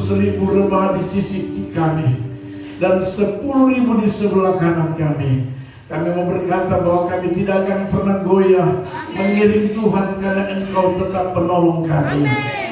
100.000 rebah di sisi kami dan 10.000 di sebelah kanan kami. Kami mau berkata bahwa kami tidak akan pernah goyah mengiring Tuhan karena Engkau tetap penolong kami.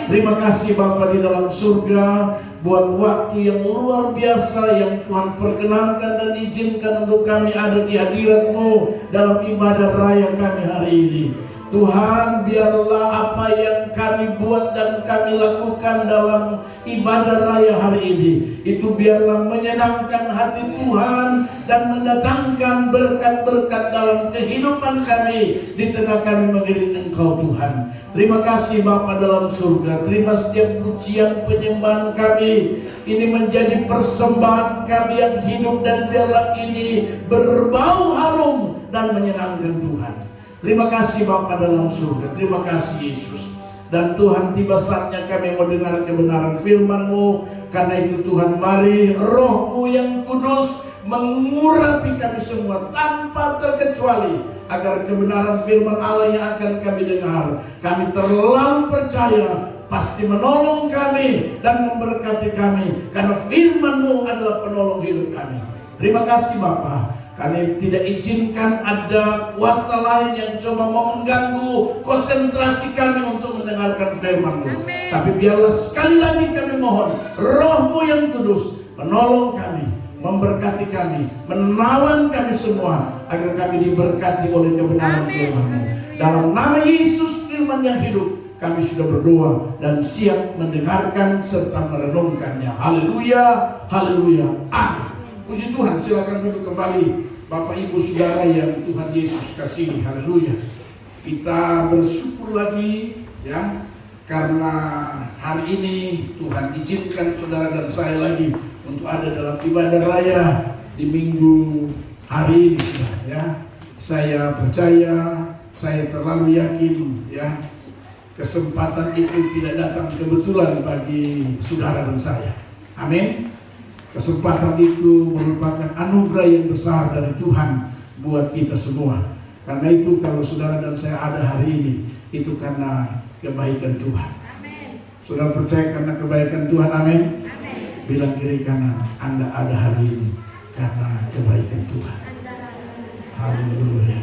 Terima kasih Bapa di dalam surga buat waktu yang luar biasa yang Tuhan perkenankan dan izinkan untuk kami ada di hadirat-Mu dalam ibadah raya kami hari ini. Tuhan, biarlah apa yang kami buat dan kami lakukan dalam ibadah raya hari ini, itu biarlah menyenangkan hati Tuhan dan mendatangkan berkat-berkat dalam kehidupan kami di tengah kami mengiring Engkau Tuhan. Terima kasih Bapa dalam surga. Terima setiap pujian penyembahan kami. Ini menjadi persembahan kami yang hidup dan biarlah ini berbau harum dan menyenangkan Tuhan. Terima kasih Bapa dalam surga. Terima kasih Yesus. Dan Tuhan, tiba saatnya kami mendengar kebenaran firman-Mu. Karena itu Tuhan, mari Roh-Mu yang kudus mengurapi kami semua tanpa terkecuali, agar kebenaran firman Allah yang akan kami dengar, kami terlalu percaya pasti menolong kami dan memberkati kami, karena firman-Mu adalah penolong hidup kami. Terima kasih Bapa. Kami tidak izinkan ada kuasa lain yang coba mau mengganggu konsentrasi kami untuk mendengarkan firman-Mu. Tapi biarlah sekali lagi kami mohon Roh-Mu yang kudus menolong kami, memberkati kami, menawan kami semua, agar kami diberkati oleh kebenaran firman-Mu. Dalam nama Yesus firman yang hidup, kami sudah berdoa dan siap mendengarkan serta merenungkannya. Haleluya, haleluya, amin. Puji Tuhan, silakan duduk kembali Bapak Ibu Saudara yang Tuhan Yesus kasihi. Haleluya. Kita bersyukur lagi ya, karena hari ini Tuhan izinkan saudara dan saya lagi untuk ada dalam ibadah raya di minggu hari ini ya. Saya percaya, saya terlalu yakin ya, kesempatan itu tidak datang kebetulan bagi saudara dan saya. Amin. Kesempatan itu merupakan anugerah yang besar dari Tuhan buat kita semua. Karena itu kalau saudara dan saya ada hari ini, itu karena kebaikan Tuhan. Amin. Saudara percaya karena kebaikan Tuhan? Amin. Amin. Bilang kiri kanan, Anda ada hari ini karena kebaikan Tuhan. Haleluya.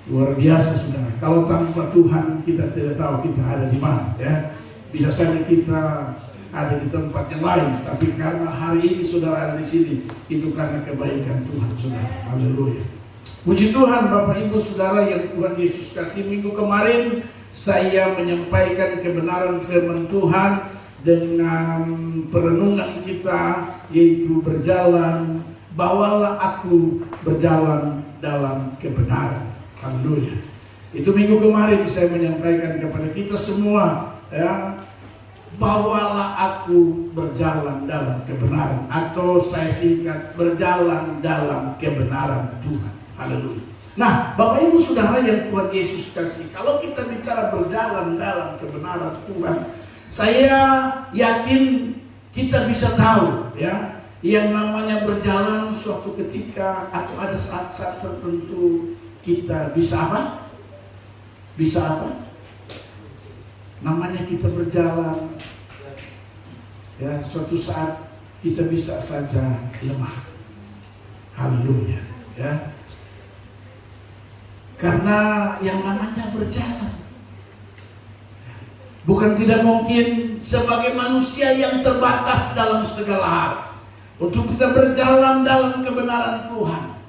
Luar biasa saudara. Kalau tanpa Tuhan kita tidak tahu kita ada di mana ya. Bisa saja kita ada di tempat yang lain, tapi karena hari ini saudara ada di sini, itu karena kebaikan Tuhan saudara. Haleluya. Puji Tuhan Bapak Ibu Saudara yang Tuhan Yesus kasih. Minggu kemarin saya menyampaikan kebenaran firman Tuhan dengan perenungan kita, yaitu berjalan, bawalah aku berjalan dalam kebenaran. Haleluya. Itu minggu kemarin saya menyampaikan kepada kita semua ya, bawalah aku berjalan dalam kebenaran, atau saya singkat, berjalan dalam kebenaran Tuhan. Haleluya. Nah, Bapak Ibu Saudara yang Tuhan Yesus kasih, kalau kita bicara berjalan dalam kebenaran Tuhan, saya yakin kita bisa tahu ya, yang namanya berjalan suatu ketika atau ada saat-saat tertentu kita bisa apa? Bisa apa? Namanya kita berjalan ya, suatu saat kita bisa saja lemah. Haleluya ya. Karena yang namanya berjalan, bukan tidak mungkin sebagai manusia yang terbatas dalam segala hal untuk kita berjalan dalam kebenaran Tuhan.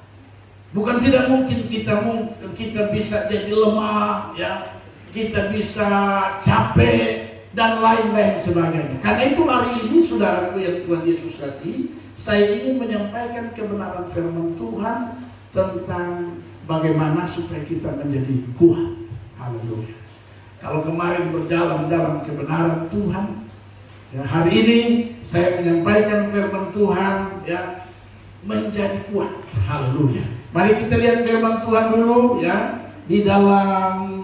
Bukan tidak mungkin kita bisa jadi lemah ya, kita bisa capek dan lain-lain sebagainya. Karena itu hari ini saudaraku yang Tuhan Yesus kasih, saya ingin menyampaikan kebenaran firman Tuhan tentang bagaimana supaya kita menjadi kuat. Haleluya. Kalau kemarin berjalan dalam kebenaran Tuhan ya, hari ini saya menyampaikan firman Tuhan ya, menjadi kuat. Haleluya. Mari kita lihat firman Tuhan dulu ya, di dalam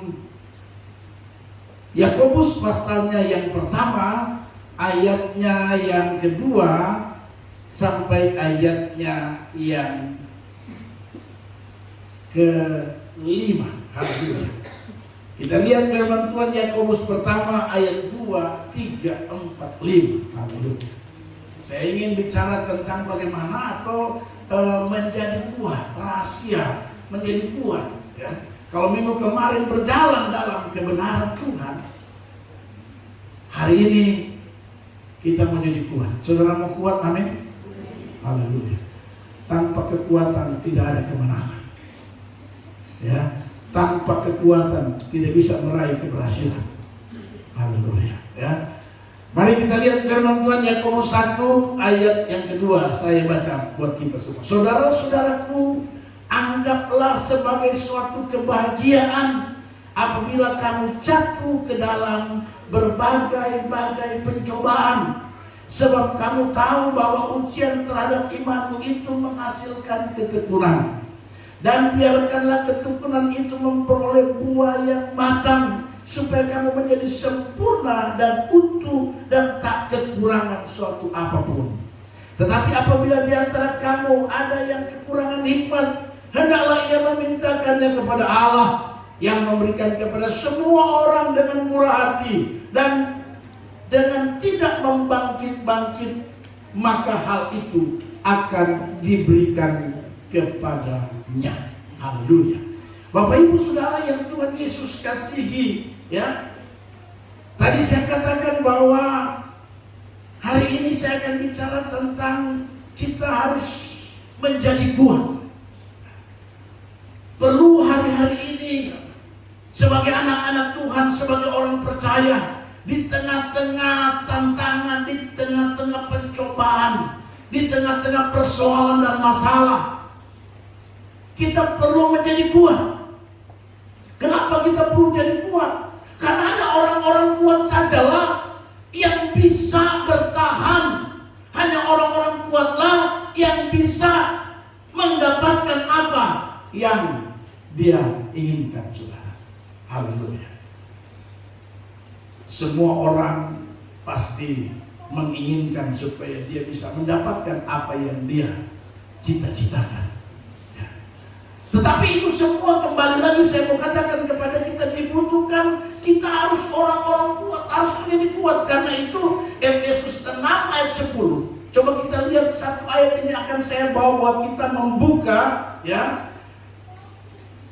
Yakobus pasalnya yang pertama, ayatnya yang kedua sampai ayatnya yang kelima. Haleluya. Kita lihat firman Tuhan Yakobus pertama ayat 2, 3, 4, 5. Haleluya. Saya ingin bicara tentang bagaimana atau menjadi kuat, rahasia menjadi kuat. Ya. Kalau minggu kemarin berjalan dalam kebenaran Tuhan, hari ini kita menjadi kuat. Saudara mau kuat, amin? Haleluya. Tanpa kekuatan tidak ada kemenangan. Ya, tanpa kekuatan tidak bisa meraih keberhasilan. Haleluya. Ya. Mari kita lihat firman Tuhan Yakobus 1 ayat yang kedua. Saya baca buat kita semua. Saudara-saudaraku, anggaplah sebagai suatu kebahagiaan apabila kamu jatuh ke dalam berbagai-bagai pencobaan. Sebab kamu tahu bahwa ujian terhadap imanmu itu menghasilkan ketekunan. Dan biarkanlah ketekunan itu memperoleh buah yang matang, supaya kamu menjadi sempurna dan utuh dan tak kekurangan suatu apapun. Tetapi apabila di antara kamu ada yang kekurangan hikmat, hendaklah ia memintakannya kepada Allah yang memberikan kepada semua orang dengan murah hati dan dengan tidak membangkit-bangkit, maka hal itu akan diberikan kepadanya. Haleluya. Bapak Ibu Saudara yang Tuhan Yesus kasihi, ya. Tadi saya katakan bahwa hari ini saya akan bicara tentang kita harus menjadi kuat. Perlu hari-hari ini sebagai anak-anak Tuhan, sebagai orang percaya, di tengah-tengah tantangan, di tengah-tengah pencobaan, di tengah-tengah persoalan dan masalah, kita perlu menjadi kuat. Kenapa kita perlu jadi kuat? Karena hanya orang-orang kuat sajalah yang bisa bertahan. Hanya orang-orang kuatlah yang bisa mendapatkan apa yang dia inginkan, saudara. Haleluya. Semua orang pasti menginginkan supaya dia bisa mendapatkan apa yang dia cita-citakan. Tetapi itu semua kembali lagi saya mau katakan kepada kita, dibutuhkan kita harus orang-orang kuat, harus menjadi kuat. Karena itu Efesus 6 ayat 10. Coba kita lihat satu ayat ini, akan saya bawa buat kita membuka, ya,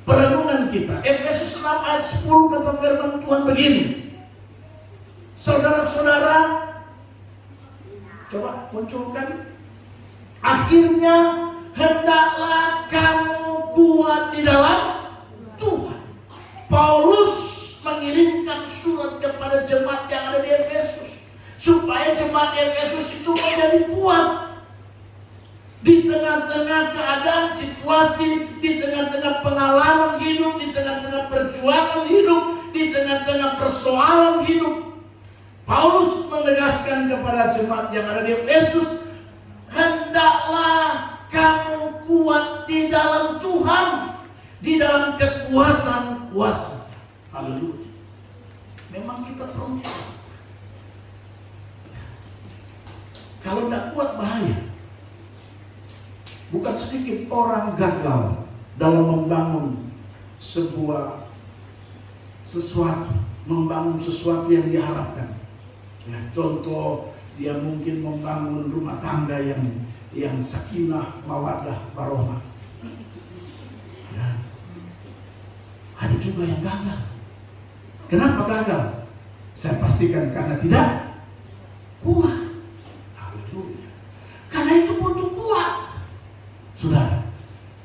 perenungan kita. Efesus 6 ayat 10 kata firman Tuhan begini. Saudara-saudara, coba munculkan. Akhirnya hendaklah kamu kuat di dalam Tuhan. Paulus mengirimkan surat kepada jemaat yang ada di Efesus, supaya jemaat Efesus itu menjadi kuat di tengah-tengah keadaan, situasi, di tengah-tengah pengalaman hidup, di tengah-tengah perjuangan hidup, di tengah-tengah persoalan hidup. Paulus menegaskan kepada jemaat yang ada di Efesus, hendaklah kamu kuat di dalam Tuhan, di dalam kekuatan kuasa. Haleluya. Memang kita perlu kuat. Kalau tidak kuat bahaya. Bukan sedikit orang gagal dalam membangun sesuatu, membangun sesuatu yang diharapkan. Ya, contoh, dia mungkin membangun rumah tangga yang sakinah, mawaddah, warohmah. Ya. Ada juga yang gagal. Kenapa gagal? Saya pastikan karena tidak kuat. Haleluya. Karena itu butuh kuat, saudara.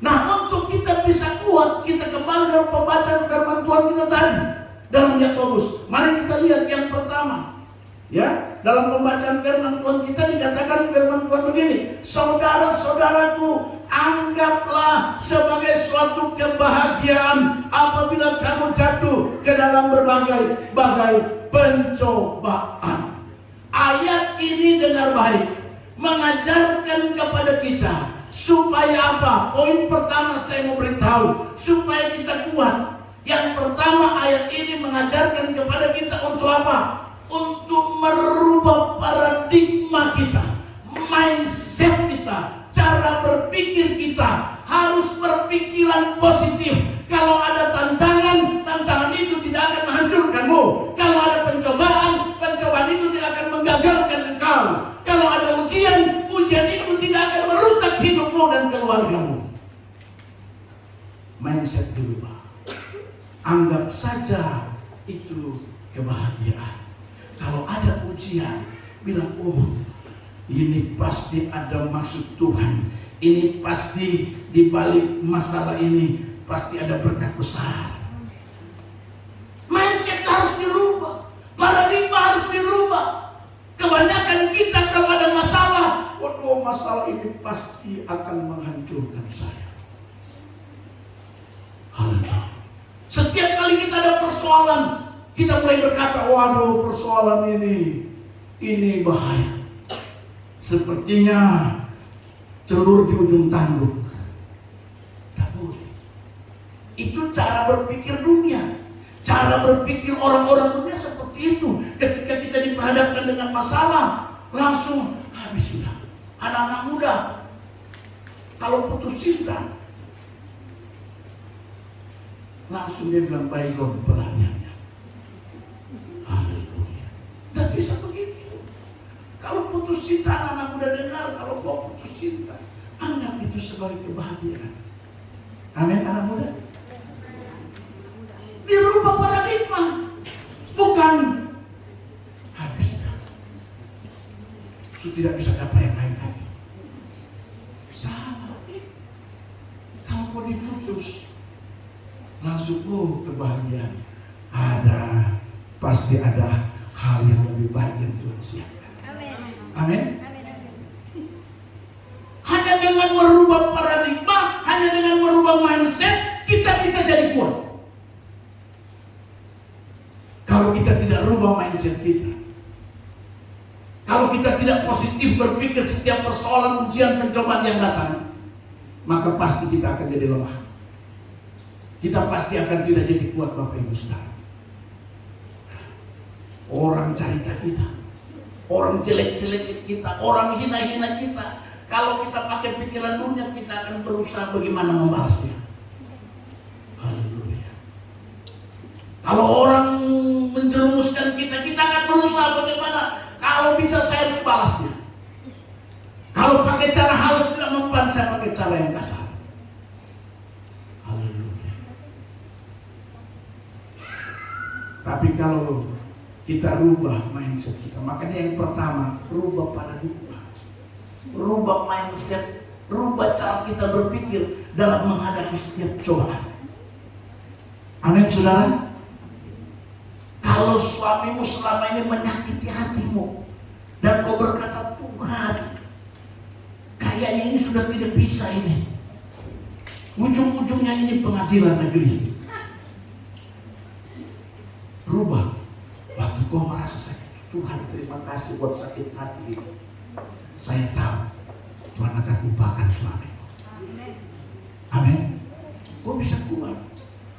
Nah, untuk kita bisa kuat, kita kembali dalam pembacaan firman Tuhan kita tadi dalam Yakobus. Mari kita lihat yang pertama. Ya, dalam pembacaan firman Tuhan kita dikatakan firman Tuhan begini. Saudara-saudaraku, anggaplah sebagai suatu kebahagiaan apabila kamu jatuh ke dalam berbagai pencobaan. Ayat ini dengar baik, mengajarkan kepada kita supaya apa? Poin pertama saya mau beritahu, supaya kita kuat. Yang pertama, ayat ini mengajarkan kepada kita untuk apa? Untuk merubah paradigma kita, mindset kita, cara berpikir kita harus berpikiran positif. Kalau ada tantangan, tantangan itu tidak akan menghancurkanmu. Kalau ada pencobaan, pencobaan itu tidak akan menggagalkan mindset dirubah. Anggap saja itu kebahagiaan. Kalau ada ujian, bilang, oh ini pasti ada maksud Tuhan. Ini pasti di balik masalah ini pasti ada berkat besar. Mindset harus dirubah, paradigma harus dirubah. Kebanyakan kita kalau ada masalah, waduh masalah ini pasti akan menghancurkan saya. Haleluya. Setiap kali kita ada persoalan, kita mulai berkata, waduh persoalan ini bahaya. Sepertinya celur di ujung tanduk. Tidak boleh. Itu cara berpikir dunia. Cara berpikir orang-orang dunia seperti itu. Ketika kita diperhadapkan dengan masalah, langsung habis sudah. Anak-anak muda, kalau putus cinta, langsung dia bilang baygon pelariannya. Haleluya. Tidak bisa begitu. Kalau putus cinta, anak-anak muda dengar, kalau kau putus cinta, anggap itu sebagai kebahagiaan. Amin, anak muda. Dirubah paradigma, bukan habis. Sudah tidak bisa dapat yang lain lagi. Salah. Kalau kau diputus, langsung kebahagiaan. Pasti ada hal yang lebih baik yang Tuhan siapkan. Amin. Hanya dengan merubah paradigma, hanya dengan merubah mindset, kita bisa jadi kuat. Kalau kita tidak rubah mindset kita, kalau kita tidak positif berpikir setiap persoalan, ujian, pencobaan yang datang, maka pasti kita akan jadi lemah. Kita pasti akan tidak jadi kuat, Bapak Ibu Saudara. Orang cerita kita, orang jelek-jelek kita, orang hina-hina kita, kalau kita pakai pikiran dunia, kita akan berusaha bagaimana membalasnya. Haleluya. Kalau orang menjerumuskan kita, kita akan berusaha bagaimana, kalau bisa saya harus balasnya. Kalau pakai cara halus tidak mempan, saya pakai cara yang kasar. Haleluya. Tapi kalau kita rubah mindset kita, makanya yang pertama, rubah paradigma, rubah mindset, rubah cara kita berpikir dalam menghadapi setiap cobaan. Amin, saudara. Kalau suamimu selama ini menyakiti hatimu dan kau berkata, Tuhan, kayaknya ini sudah tidak bisa ini, ujung-ujungnya ini pengadilan negeri. Rubah. Waktu kau merasa sakit, Tuhan terima kasih buat sakit hati ini. Saya tahu Tuhan akan ubahkan suamiku. Amin. Kau bisa kuat,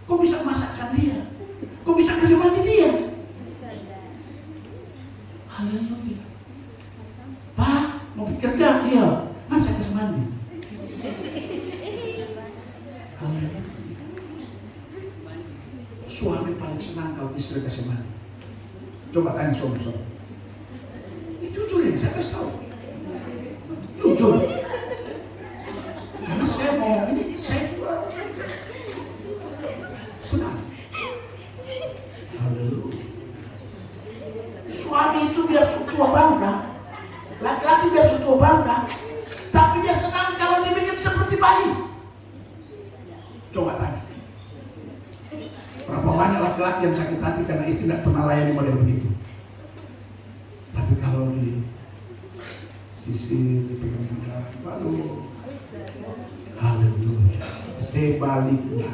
kau bisa masakkan dia, kau bisa kasih mandi dia. Haleluya. Pak, mau kerja? Iya. Mana saya kasih mandi? Haleluya. Suami paling senang kalau istri kasih mandi. Coba tanya suami-suami. Ini jujur ini, saya kasih tahu. Jujur. Karena saya mau ini, saya juga senang. Haleluya. Suami itu biar sutua bangka, laki-laki biar sutua bangka, tapi dia senang kalau dibikin seperti bayi. Coba tanya. Berapa banyak laki-laki yang sakit hati karena istri tidak pernah layani model begitu. Tapi kalau di sisi dipegang-pegang, waduh, haleluya. Sebaliknya,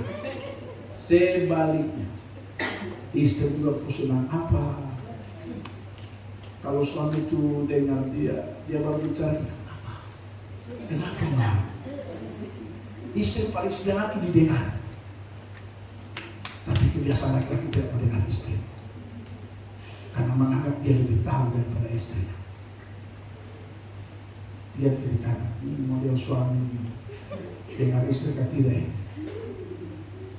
istri juga senang apa? Kalau suami itu dengar dia baru bicara, apa? Kenapa enggak? Istri paling sedang itu didengar. Tapi kebiasaan laki-laki tidak mendengar istri, karena menganggap dia lebih tahu daripada istrinya. Lihat kiri kanan, ini model suami dengar istri kan tidak ya?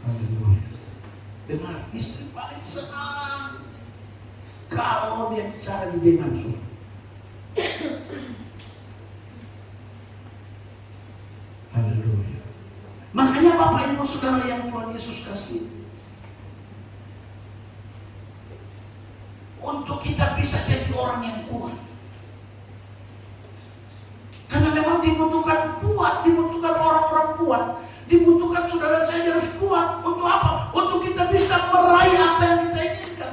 Haleluya. Dengar istri paling senang kalau dia bicara didengar suami. Haleluya. Makanya Bapak Ibu Saudara yang Tuhan Yesus kasih, untuk kita bisa jadi orang yang kuat. Karena memang dibutuhkan kuat, dibutuhkan orang-orang kuat, dibutuhkan saudara saya harus kuat. Untuk apa? Untuk kita bisa meraih apa yang kita inginkan.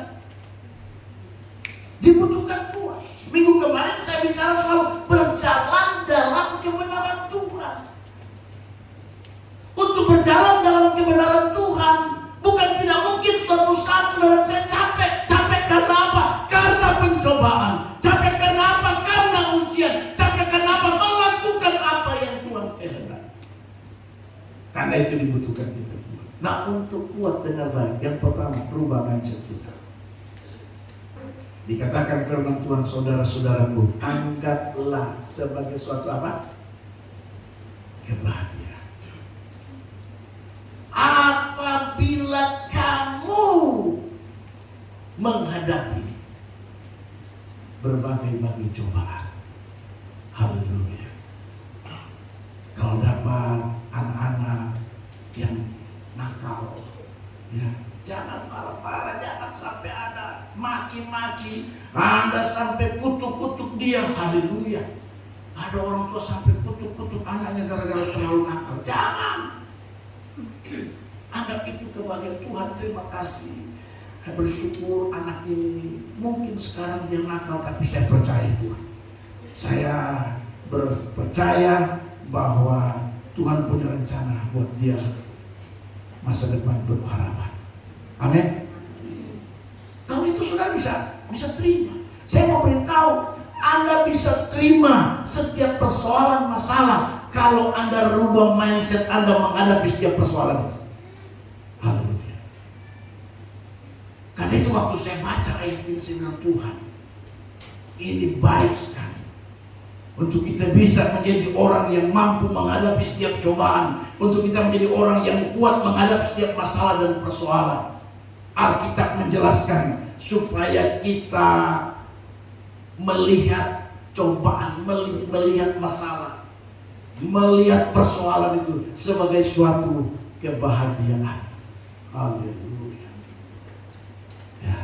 Dibutuhkan kuat. Minggu kemarin saya bicara soal berjalan dalam kebenaran Tuhan. Untuk berjalan dalam kebenaran Tuhan, bukan tidak mungkin suatu saat saudara saya capek. Capek karena apa? Karena pencobaan. Capek karena apa? Karena ujian. Capek karena apa? Melakukan apa yang Tuhan kehendaki. Karena itu dibutuhkan kita kuat. Nah, untuk kuat dengan baik, yang pertama rubah mindset kita. Dikatakan firman Tuhan, saudara-saudaraku, anggaplah sebagai suatu apa? Kebahagiaan. Apabila kamu menghadapi berbagai-bagai cobaan. Haleluya. Kalau dapat anak-anak yang nakal, ya, jangan marah-marah, jangan sampai ada maki-maki, Anda sampai kutuk-kutuk dia. Haleluya. Ada orang tua sampai kutuk-kutuk anaknya gara-gara terlalu nakal. Jangan. Anggap itu kebahagiaan Tuhan. Terima kasih. Saya bersyukur anak ini mungkin sekarang dia nakal, tapi saya percaya Tuhan. Saya percaya bahwa Tuhan punya rencana buat dia masa depan penuh harapan. Amin. Kalau itu sudah bisa terima. Saya mau beritahu, Anda bisa terima setiap persoalan masalah kalau Anda rubah mindset Anda menghadapi setiap persoalan itu. Haleluya. Karena itu waktu saya baca ayat ini, saya bilang, Tuhan, ini baik sekali untuk kita bisa menjadi orang yang mampu menghadapi setiap cobaan, untuk kita menjadi orang yang kuat menghadapi setiap masalah dan persoalan. Alkitab menjelaskan supaya kita melihat cobaan, melihat masalah, melihat persoalan itu sebagai suatu kebahagiaan. Haleluya. Ya.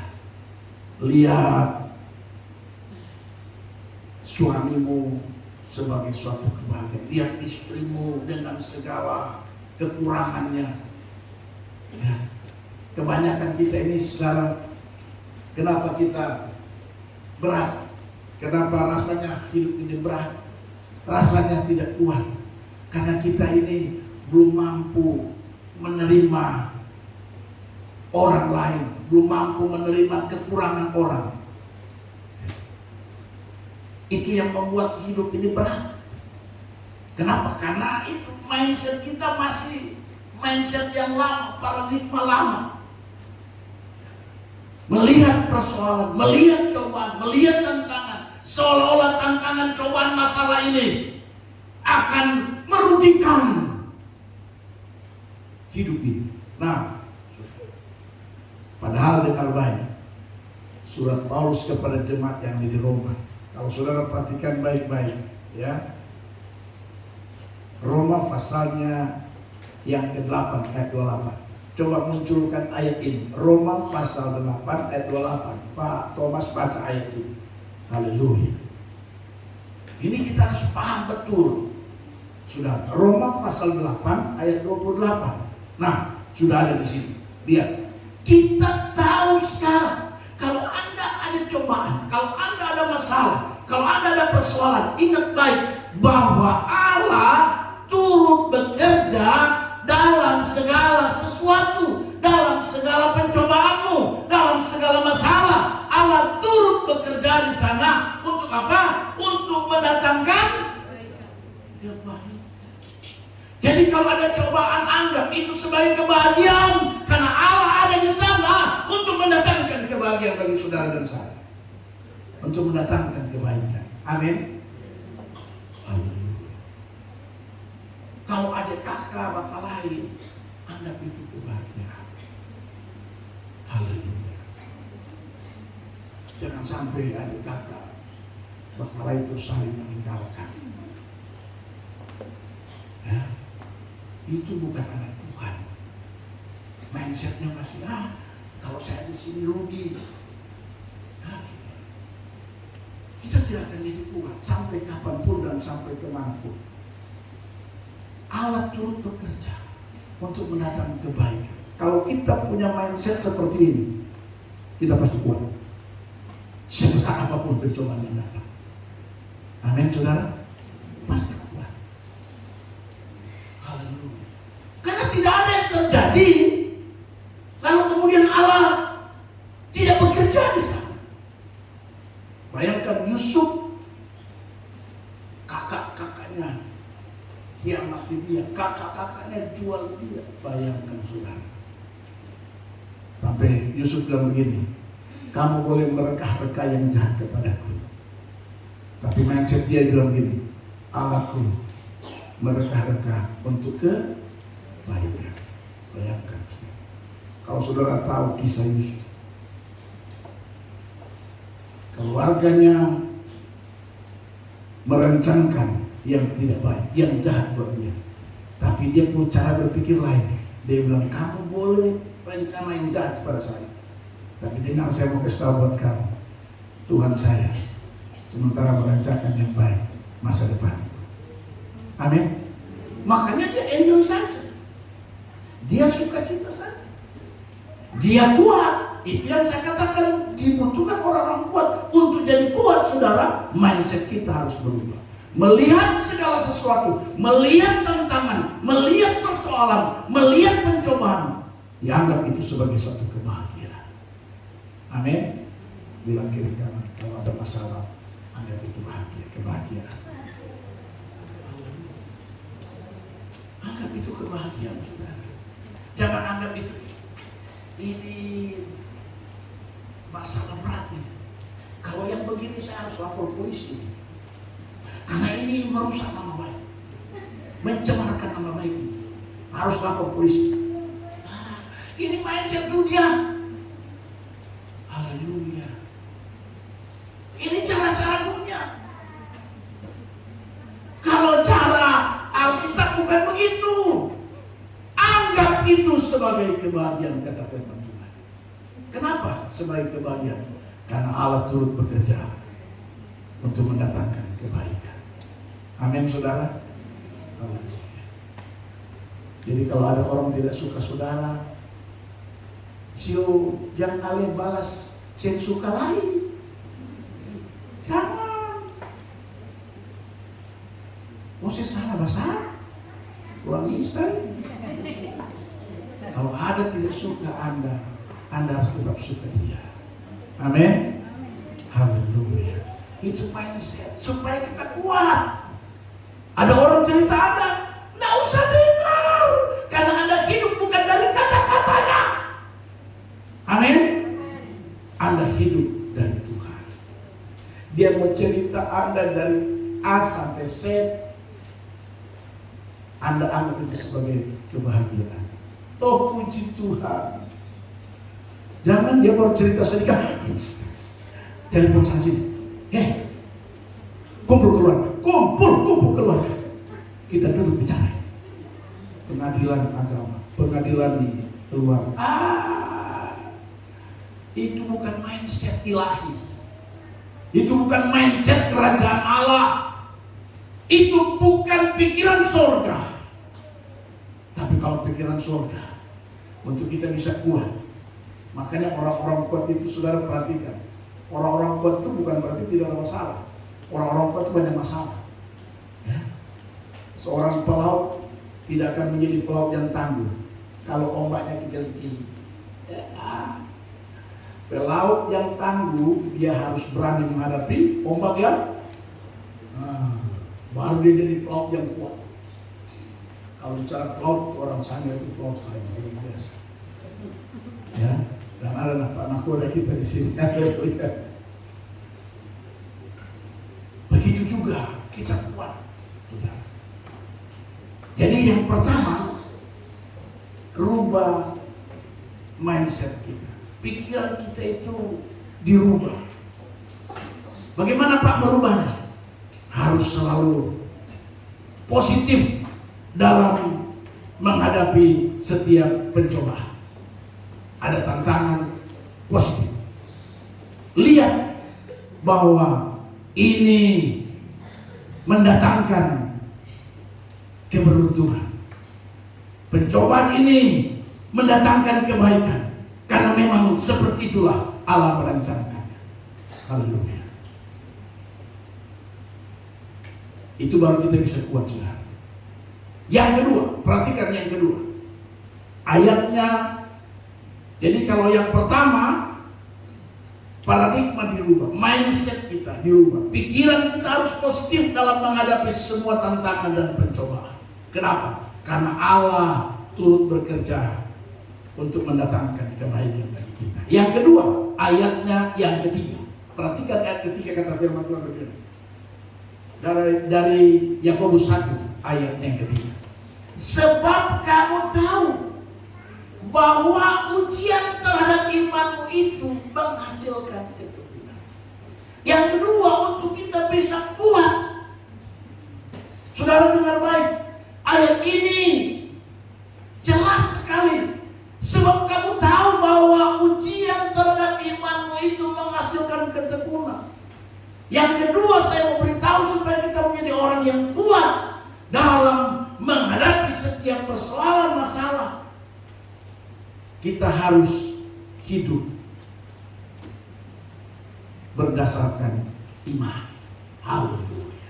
Lihat suamimu sebagai suatu kebahagiaan. Lihat istrimu dengan segala kekurangannya. Ya. Kebanyakan kita ini sekarang, kenapa kita berat? Kenapa rasanya hidup ini berat? Rasanya tidak kuat. Karena kita ini belum mampu menerima orang lain, belum mampu menerima kekurangan orang. Itu yang membuat hidup ini berat. Kenapa? Karena itu mindset kita masih mindset yang lama, paradigma lama. Melihat persoalan, melihat cobaan, melihat tantangan, seolah-olah tantangan cobaan masalah ini akan merugikan hidup ini. Nah, padahal dengar baik surat Paulus kepada jemaat yang di Roma. Kalau saudara perhatikan baik-baik, ya, Roma pasalnya yang ke-8 ayat 28. Coba munculkan ayat ini, Roma pasal 8 ayat 28. Pak Thomas baca ayat ini. Haleluya. Ini kita harus paham betul. Sudah, Roma pasal 8 ayat 28. Nah, sudah ada di sini. Lihat. Kita tahu sekarang, kalau Anda ada cobaan, kalau Anda ada masalah, kalau Anda ada persoalan, ingat baik bahwa Allah turut bekerja dalam segala sesuatu, dalam segala pencobaanmu, dalam segala masalah. Allah turut bekerja di sana untuk apa? Untuk mendatangkan kebaikan. Jadi kalau ada cobaan, anggap itu sebagai kebahagiaan, karena Allah ada di sana untuk mendatangkan kebahagiaan bagi saudara dan saya, untuk mendatangkan kebaikan. Amin. Haleluya. Kalau ada kakak bakal lain, anggap itu kebahagiaan. Haleluya. Jangan sampai ada kakak bakal lain itu saling meninggalkan. Ya. itu bukan anak Tuhan. Mindsetnya masih kalau saya di sini rugi. Kita tidak akan jadi kuat sampai kapanpun dan sampai kemanapun. Allah turut bekerja untuk mendatangkan kebaikan. Kalau kita punya mindset seperti ini, kita pasti kuat. Sebesar apapun pencobaan yang datang. Amin, saudara. Pasti kuat. Haleluya. Karena tidak ada yang terjadi lalu kemudian Allah tidak bekerja di sana. Bayangkan Yusuf, kakak-kakaknya hianati dia, kakak-kakaknya jual dia. Bayangkan saudara. Sampai Yusuf bilang begini, kamu boleh mereka-reka yang jahat kepadaku, tapi mindset dia bilang begini, Allahku mereka-reka untuk kebaikan. Bayangkan. Kalau saudara tahu kisah Yusuf, keluarganya merencanakan yang tidak baik, yang jahat buat dia, tapi dia punya cara berpikir lain. Dia bilang, kamu boleh rencana yang jahat pada saya, tapi dengar, saya mau kasih tahu buat kamu, Tuhan saya sementara merencanakan yang baik masa depan. Amin. Makanya dia enjoy saja, dia suka cita saja, dia kuat. Itu yang saya katakan, dibutuhkan orang-orang kuat. Untuk jadi kuat, saudara, mindset kita harus berubah. Melihat segala sesuatu, melihat tantangan, melihat persoalan, melihat pencobaan, dianggap itu sebagai suatu kebahagiaan. Amin. Bilang kiri kanan, kalau ada masalah, anggap itu bahagia, kebahagiaan. Anggap itu kebahagiaan, saudara. Jangan anggap itu ini masalah berat ini. Kalau yang begini saya harus lapor polisi, karena ini merusak nama baik, mencemarkan nama baik, harus lapor polisi. Ini mindset dunia. Haleluya. Ini cara-cara dunia. Kalau cara Alkitab bukan begitu. Anggap itu sebagai kebahagiaan, kata firman Tuhan. Kenapa sebagai kebahagiaan? Karena Allah turut bekerja untuk mendatangkan kebaikan. Amin, saudara. Jadi kalau ada orang tidak suka saudara, sio yang kalian balas yang suka lain. Jangan. Mesti salah bahasa. Uang isai. Kalau ada tidak suka Anda harus tetap suka dia. Amin. Haleluya. Itu mindset supaya kita kuat. Ada orang cerita Anda, nggak usah dengar, karena Anda hidup bukan dari kata-katanya. Amin. Anda hidup dari Tuhan. Dia mau cerita Anda dari A sampai Z, Anda anggap itu sebagai kebahagiaan. Oh, puji Tuhan. Jangan dia baru cerita sedikit, telepon sana sini, kumpul keluar, kita duduk bicara. Pengadilan agama, pengadilan keluar. Itu bukan mindset ilahi. Itu bukan mindset kerajaan Allah. Itu bukan pikiran surga. Tapi kalau pikiran surga, untuk kita bisa kuat. Makanya orang-orang kuat itu, saudara perhatikan, orang-orang kuat itu bukan berarti tidak ada masalah. Orang-orang kuat itu banyak masalah. Ya. Seorang pelaut tidak akan menjadi pelaut yang tangguh kalau ombaknya kecil-kecil. Ya. Pelaut yang tangguh, dia harus berani menghadapi ombak yang baru dia jadi pelaut yang kuat. Kalau bicara pelaut, orang sana itu pelaut paling biasa. Ya. Dan ada nakoda kita di sini. Begitu juga kita kuat. Sudah. Jadi yang pertama, rubah mindset kita. Pikiran kita itu dirubah. Bagaimana Pak merubahnya? Harus selalu positif dalam menghadapi setiap pencobaan. Ada tantangan positif. Lihat bahwa ini mendatangkan keberuntungan. Pencobaan ini mendatangkan kebaikan. Karena memang seperti itulah Allah merancangkannya. Haleluya. Itu baru kita bisa kuat, saudara. Yang kedua, perhatikan yang kedua. Ayatnya, jadi kalau yang pertama, paradigma dirubah, mindset kita dirubah. Pikiran kita harus positif dalam menghadapi semua tantangan dan pencobaan. Kenapa? Karena Allah turut bekerja untuk mendatangkan kebaikan bagi kita. Yang kedua, ayatnya yang ketiga. Perhatikan ayat ketiga, kata firman Tuhan begini. Dari Yakobus 1 ayat yang ketiga. Sebab kamu tahu bahwa ujian terhadap imanmu itu menghasilkan ketekunan. Yang kedua, untuk kita bisa kuat. Saudara dengar baik, ayat ini jelas sekali. Sebab kamu tahu bahwa ujian terhadap imanmu itu menghasilkan ketekunan. Yang kedua, saya mau beritahu supaya kita menjadi orang yang kuat dalam menghadapi setiap persoalan masalah. Kita harus hidup berdasarkan iman. Haleluya.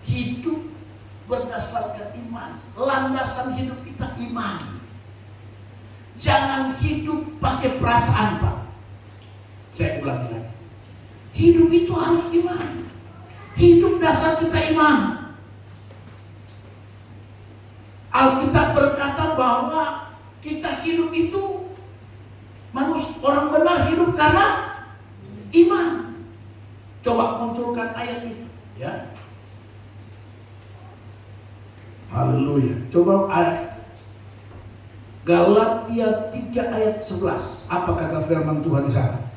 Hidup berdasarkan iman. Landasan hidup kita iman. Jangan hidup pakai perasaan, Pak. Saya ulangi lagi. Hidup itu harus iman. Hidup dasar kita iman. Alkitab berkata bahwa kita hidup itu, manusia orang benar hidup karena iman. Coba munculkan ayat itu, ya. Haleluya. Coba ayat Galatia 3 ayat 11. Apa kata firman Tuhan di sana?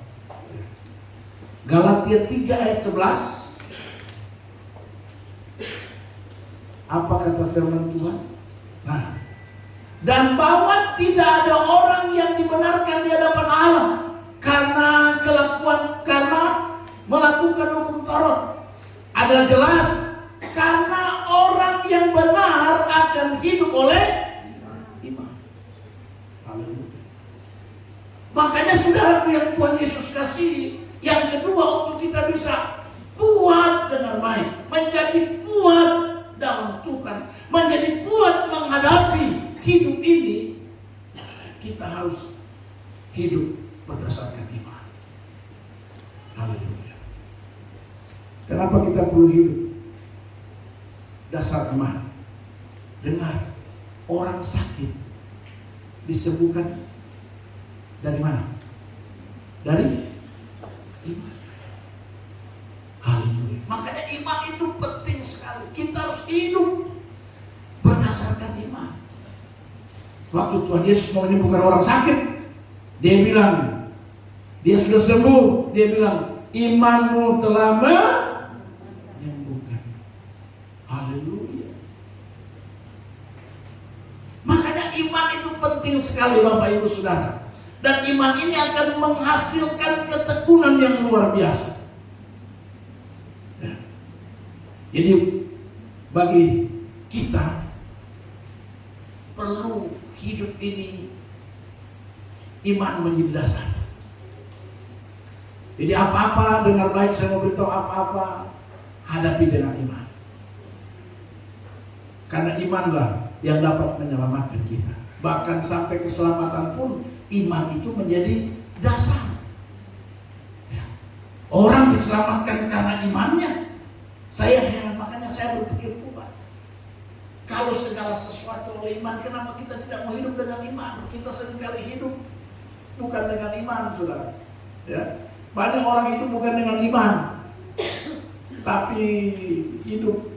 Galatia 3 ayat 11. Apa kata firman Tuhan? Nah, dan bahwa tidak ada orang yang dibenarkan di hadapan Allah karena melakukan hukum Taurat. Adalah jelas karena orang yang benar akan hidup oleh iman. Haleluya. Makanya saudaraku yang Tuhan Yesus kasih, yang kedua untuk kita bisa kuat dengan baik, menjadi kuat dalam Tuhan, menjadi kuat menghadapi hidup ini, kita harus hidup berdasarkan iman. Haleluya. Kenapa kita perlu hidup dasar iman? Dengar, orang sakit disembuhkan dari mana? Dari iman. Haleluya. Makanya iman itu penting sekali. Kita harus hidup berdasarkan iman. Waktu Tuhan Yesus mau menyembuhkan orang sakit, dia bilang, dia sudah sembuh. Dia bilang, imanmu telah menyembuhkan. Haleluya. Makanya iman itu penting sekali, Bapak Ibu Saudara. Dan iman ini akan menghasilkan ketekunan yang luar biasa. Ya. Jadi bagi kita perlu hidup ini iman menjadi dasar. Jadi apa-apa, dengar baik, saya mau beritahu, apa-apa hadapi dengan iman. Karena imanlah yang dapat menyelamatkan kita. Bahkan sampai keselamatan pun iman itu menjadi dasar. Ya. Orang diselamatkan karena imannya. Saya heran, makanya saya berpikir kuat. Kalau segala sesuatu oleh iman, kenapa kita tidak mau hidup dengan iman? Kita seringkali hidup bukan dengan iman, saudara. Ya. Banyak orang hidup bukan dengan iman, tapi hidup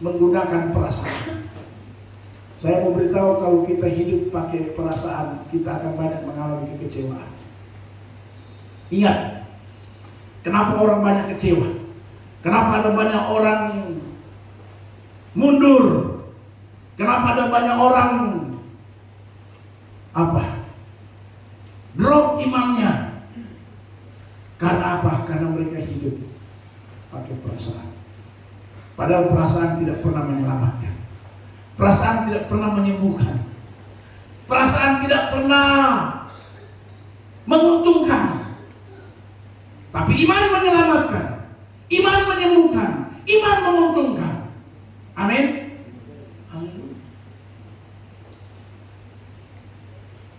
menggunakan perasaan. Saya mau beritahu, kalau kita hidup pakai perasaan, kita akan banyak mengalami kekecewaan. Ingat, kenapa orang banyak kecewa? Kenapa ada banyak orang mundur? Kenapa ada banyak orang drop imannya? Karena apa? Karena mereka hidup pakai perasaan. Padahal perasaan tidak pernah menyelamatkan. Perasaan tidak pernah menyembuhkan. Perasaan tidak pernah menguntungkan. Tapi iman menyelamatkan. Iman menyembuhkan. Iman menguntungkan. Amin.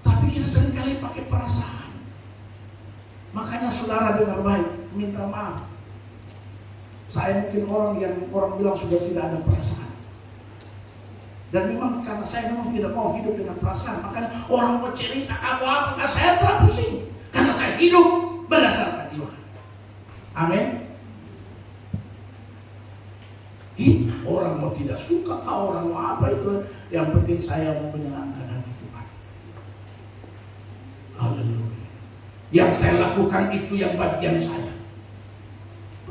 Tapi kita seringkali pakai perasaan. Makanya saudara dengar baik, minta maaf. Saya mungkin orang bilang sudah tidak ada perasaan. Dan memang karena saya memang tidak mau hidup dengan perasaan, makanya orang mau cerita kamu apa, saya terpusing. Karena saya hidup berdasarkan iman. Amin. Orang mau tidak suka, orang mau apa itu, yang penting saya mau menyenangkan hati Tuhan. Haleluya. Yang saya lakukan itu yang bagian saya.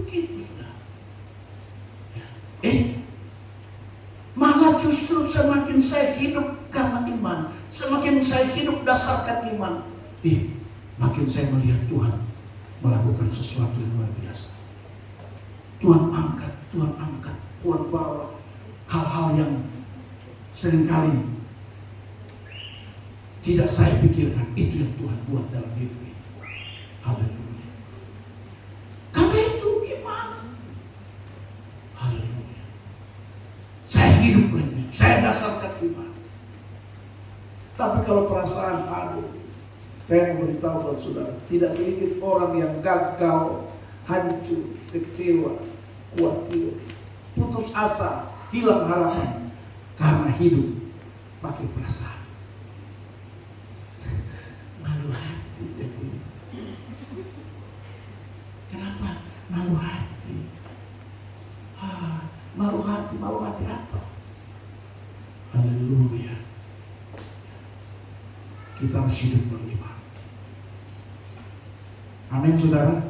Begitu sudah. Malah justru semakin saya hidup karena iman, semakin saya hidup dasarkan iman, makin saya melihat Tuhan melakukan sesuatu yang luar biasa. Tuhan angkat, Tuhan bawa hal-hal yang seringkali tidak saya pikirkan. Itu yang Tuhan buat dalam hidup ini. Haleluya. Karena itu iman. Haleluya. Saya hidup lagi, saya dasarkan iman. Tapi kalau perasaan, saya mau beritahu kepada saudara, tidak sedikit orang yang gagal, hancur, kecewa, khawatir, putus asa, hilang harapan karena hidup pakai perasaan. Malu hati jadi. Kenapa malu hati? Malu hati apa? Haleluya. Kita harus hidup beriman. Amin saudara.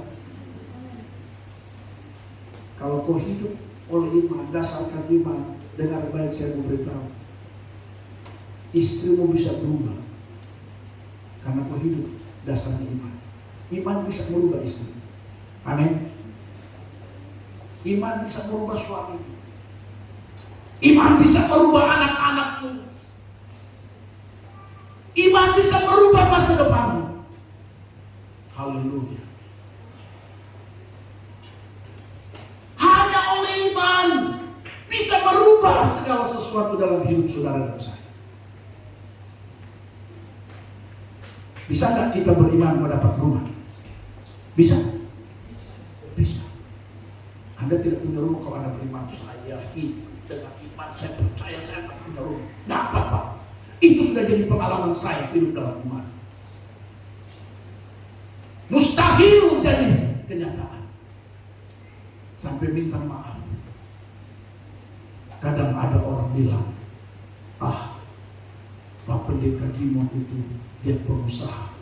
Kalau kau hidup oleh iman, dasarkan iman, dengar baik saya memberitahu, istrimu bisa berubah karena kau hidup dasarnya iman. Iman bisa merubah istri. Amin. Iman bisa merubah suami. Iman bisa merubah anak-anakmu. Iman bisa merubah masa depanmu. Haleluya. Hanya oleh iman bisa merubah segala sesuatu dalam hidup saudara dan saya. Bisa nggak kita beriman mendapat rumah? Bisa? Bisa. Anda tidak punya rumah kalau Anda beriman. Saya hidup dengan iman, saya percaya saya akan punya rumah. Dapat Pak. Itu sudah jadi pengalaman saya hidup dalam iman. Mustahil jadi kenyataan. Sampai minta maaf. Kadang ada orang bilang, Pak Pendeta Gimon itu dia pengusaha,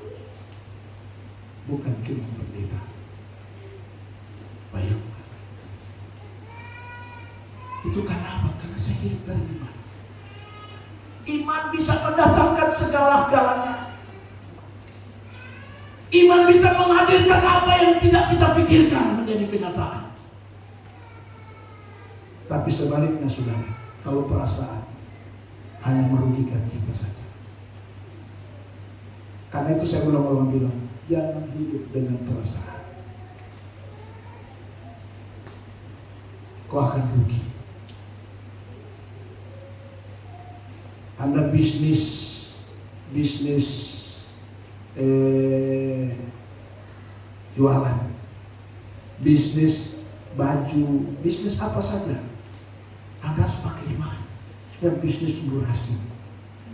bukan cuma pendeta. Bayangkan. Itu karena apa? Karena saya hidup dari iman. Iman bisa mendatangkan segala-galanya. Iman bisa menghadirkan apa yang tidak kita pikirkan menjadi kenyataan. Tapi sebaliknya saudara, kalau perasaan hanya merugikan kita saja. Karena itu saya ulang-ulang bilang, jangan hidup dengan perasaan. Kau akan rugi. Anda bisnis jualan, bisnis baju, bisnis apa saja, Anda harus pakai iman supaya bisnis itu berhasil.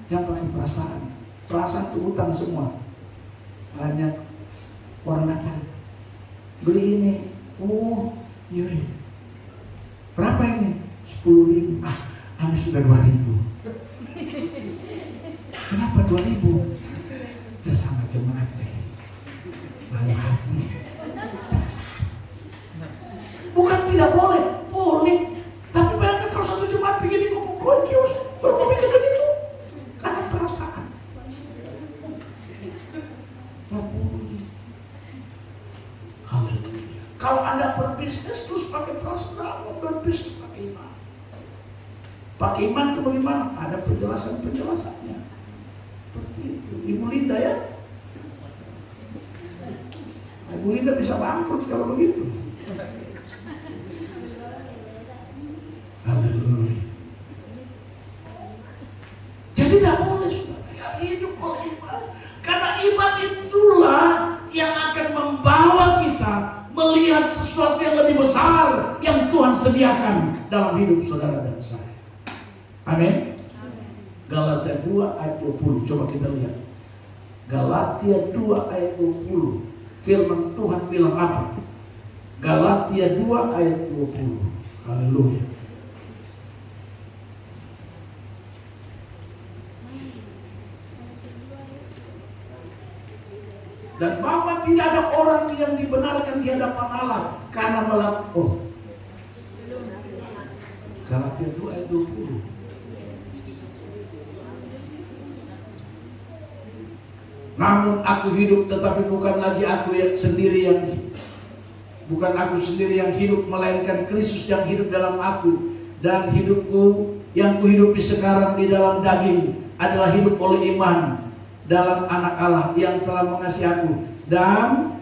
Jangan pakai perasaan. Perasaan itu utang semua. Banyak orang datang beli ini, iya. Berapa ini? 10.000. Anda sudah 2.000. Kenapa 2.000? Sesama jemaat jadi malu hati. Bukan tidak boleh, boleh. Tapi bayangkan kalau satu jemaat begini kumpul kios, baru kau bikin Pakai iman itu bagaimana? Ada penjelasannya. Seperti itu. Ibu Linda ya. Ibu Linda bisa bangkrut kalau begitu. Haleluya. Jadi tidak boleh saudara hidup oleh iman. Karena iman itulah yang akan membawa kita melihat sesuatu yang lebih besar yang Tuhan sediakan dalam hidup saudara dan saya. Amin. Galatia 2 ayat 20. Coba kita lihat. Galatia 2 ayat 20. Firman Tuhan bilang apa? Galatia 2 ayat 20. Haleluya. Dan bahwa tidak ada orang yang dibenarkan di hadapan Allah karena melakukan. Galatia 2 ayat 20. Namun aku hidup, tetapi bukan lagi aku yang sendiri yang hidup. Bukan aku sendiri yang hidup, melainkan Kristus yang hidup dalam aku. Dan hidupku yang kuhidupi sekarang di dalam daging adalah hidup oleh iman dalam anak Allah yang telah mengasihi aku dan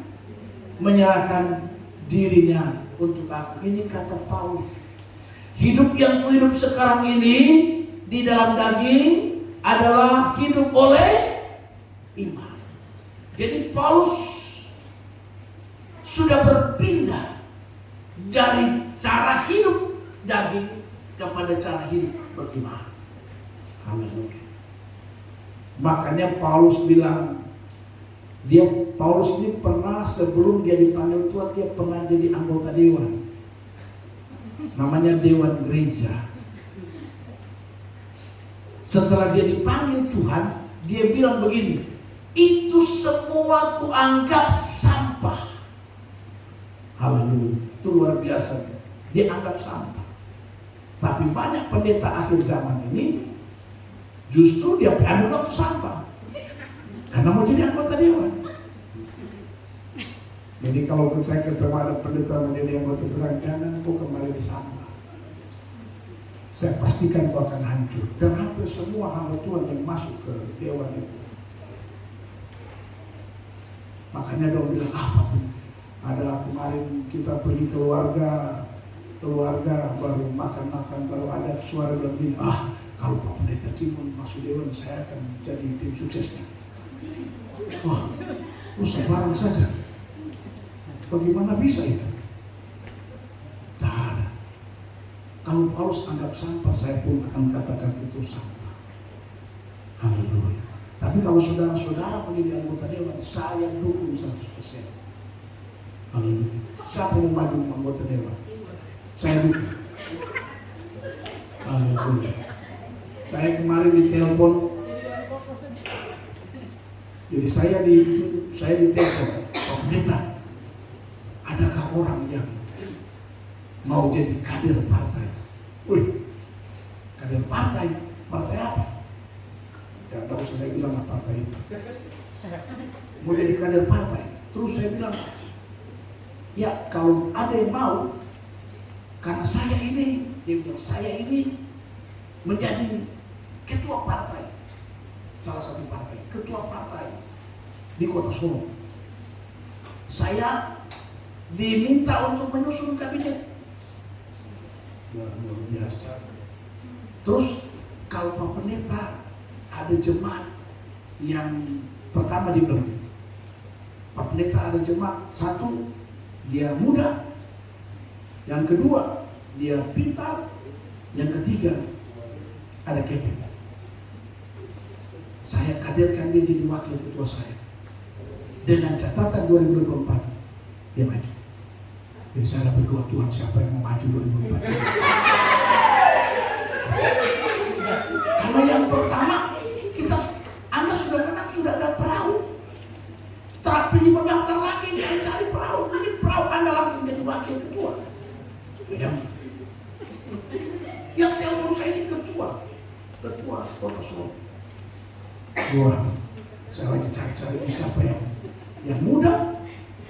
menyerahkan dirinya untuk aku. Ini kata Paulus. Hidup yang kuhidup sekarang ini di dalam daging adalah hidup oleh iman. Jadi Paulus sudah berpindah dari cara hidup daging kepada cara hidup beriman. Haleluya. Makanya Paulus bilang, Paulus ini pernah sebelum dia dipanggil Tuhan, dia pernah jadi anggota dewan. Namanya Dewan Gereja. Setelah dia dipanggil Tuhan, dia bilang begini, itu semua kuanggap sampah. Haleluya. Itu luar biasa. Dia anggap sampah. Tapi banyak pendeta akhir zaman ini justru dia anggap sampah karena mau jadi anggota dewan. Jadi kalau saya ketemu ada pendeta menjadi anggota dewan, jangan kau kembali di sampah. Saya pastikan kau akan hancur. Dan hampir semua hamba Tuhan yang masuk ke dewan itu, makanya dia bilang apapun. Ada kemarin kita pergi keluarga baru makan baru ada suara lebih, kalau Pak Pendeta Timun masuk dewan, saya akan jadi tim suksesnya. Wah, sebarang saja. Bagaimana bisa itu? Dan kalau Paulus anggap sampah, saya pun akan katakan itu sampah. Haleluya. Tapi kalau saudara-saudara menjadi anggota dewan, saya dukung 100%. Haleluya. Siapa yang mau maju anggota dewan? Saya dukung. Haleluya. Saya kemarin ditelepon. Jadi saya ditelepon, Pak Pendeta, adakah orang yang mau jadi kader partai? Wih, kader partai apa? Ya, tidak usah saya bilang apa partai itu. Mau jadi kader partai. Terus saya bilang, ya kalau ada yang mau, karena saya ini, dia bilang, saya ini menjadi ketua partai, salah satu partai, ketua partai di Kota Solo. Saya diminta untuk menyusun kabinet. Luar biasa. Terus kalau Pak Pendeta, ada jemaat yang pertama dibilang, Pak Pendeta ada jemaat, satu dia muda, yang kedua dia pintar, yang ketiga ada keping. Saya kaderkan dia jadi wakil ketua saya dengan catatan 2024 dia maju. Jadi saya berdoa, Tuhan siapa yang mau maju 2024? Karena yang pertama Anda sudah menang, sudah ada perahu. Tapi mendaftar lagi, cari perahu. Ini perahu Anda langsung jadi wakil ketua. Yang telepon saya ini ketua Kota Solo. Wah, saya lagi cari siapa yang muda,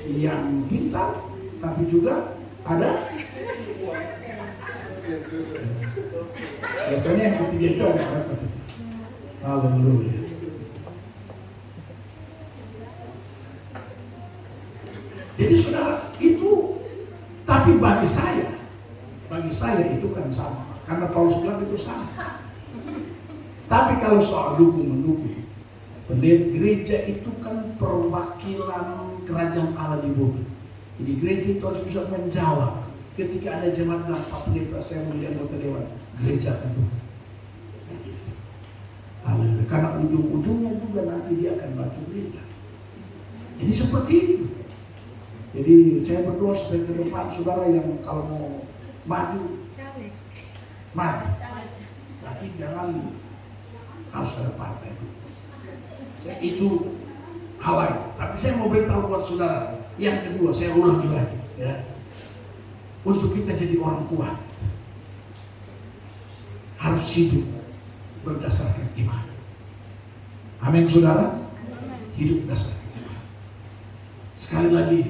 yang pintar, tapi juga ada Biasanya yang ketiga itu ada apa itu? Haleluya. Jadi saudara itu, tapi bagi saya itu kan sama. Karena Paulus bilang itu sama. Tapi kalau soal dukung-mendukung, pendeta gereja itu kan perwakilan kerajaan Allah di bumi. Jadi gereja itu harus bisa menjawab. Ketika ada jemaat bilang, Pak Pendeta, saya mau jadi anggota dewan, gereja akan dukung. Haleluya. Karena ujung-ujungnya juga nanti dia akan bantu gereja. Jadi seperti itu. Jadi saya berdoa supaya ke depan saudara yang kalau mau maju, tapi jangan harus ada partai itu hal lain. Tapi saya mau beritahu buat saudara. Yang kedua, saya ulangi lagi ya. Untuk kita jadi orang kuat, harus hidup berdasarkan iman. Amin saudara. Hidup berdasarkan iman. Sekali lagi,